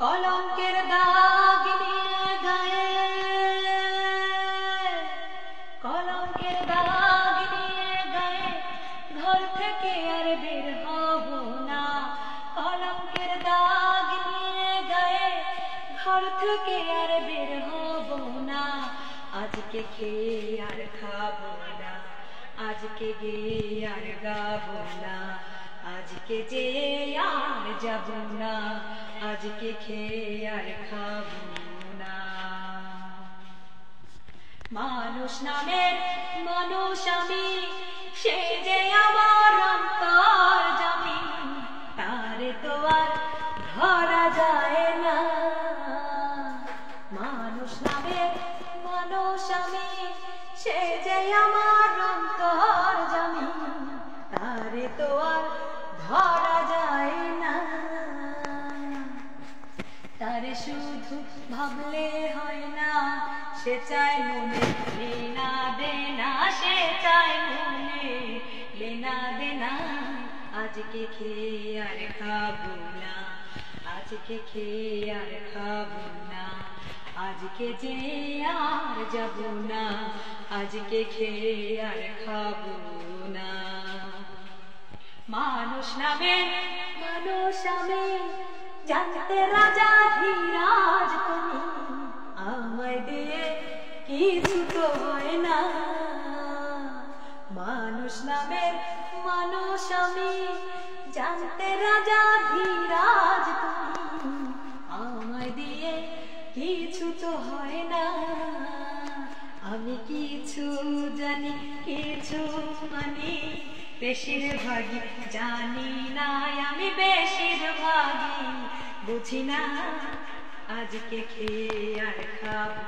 কলঙ্কের দাগ নিয়ে গায়ে, কলঙ্কের দাগ নিয়ে গায়ে ঘর থেকে আর বের হব না। কলঙ্কের দাগ নিয়ে গায়ে ঘর থেকে আর বের হব না। আজকে খেয়ে আর খাবো না, আজকে গেয়ে আর গাবো না, আজকে যে আর যাব না, আজকে খেয়ে আর খাবো না। মানুষ নামের মানুষ আমি, সে যে আমার অন্তর জামি, তারে তো আর ধরা যায় না। মানুষ নামের মানুষ আমি, সে যে আমার অন্তর জামি, তারে তো আর ধরা যায় না। তারে শুধু ভাবলে হয় না, সে চায় মনে লেনা দেনা, সে চায় মনে লেনা দেনা। আজকে খেয়ে আর খাবো না, আজকে খেয়ে আর খাবো না, আজকে যে আর যাব না, আজকে খেয়ে আর খাবো না। মানুষ নামে মানুষ আমি, জানতে রাজা ধীরাজ তুমি, আমায় দিয়ে কিছু তো হয় না। মানুষ নামের মানুষ আমি, জানতে রাজা ধীরাজ তুমি, আমায় দিয়ে কিছু তো হয় না। আমি কিছু জানি কিছু মানি, বেশিরভাগই জানি না, আমি বেশিরভাগই বুঝি না। আজকে খেয়ে আর খাবো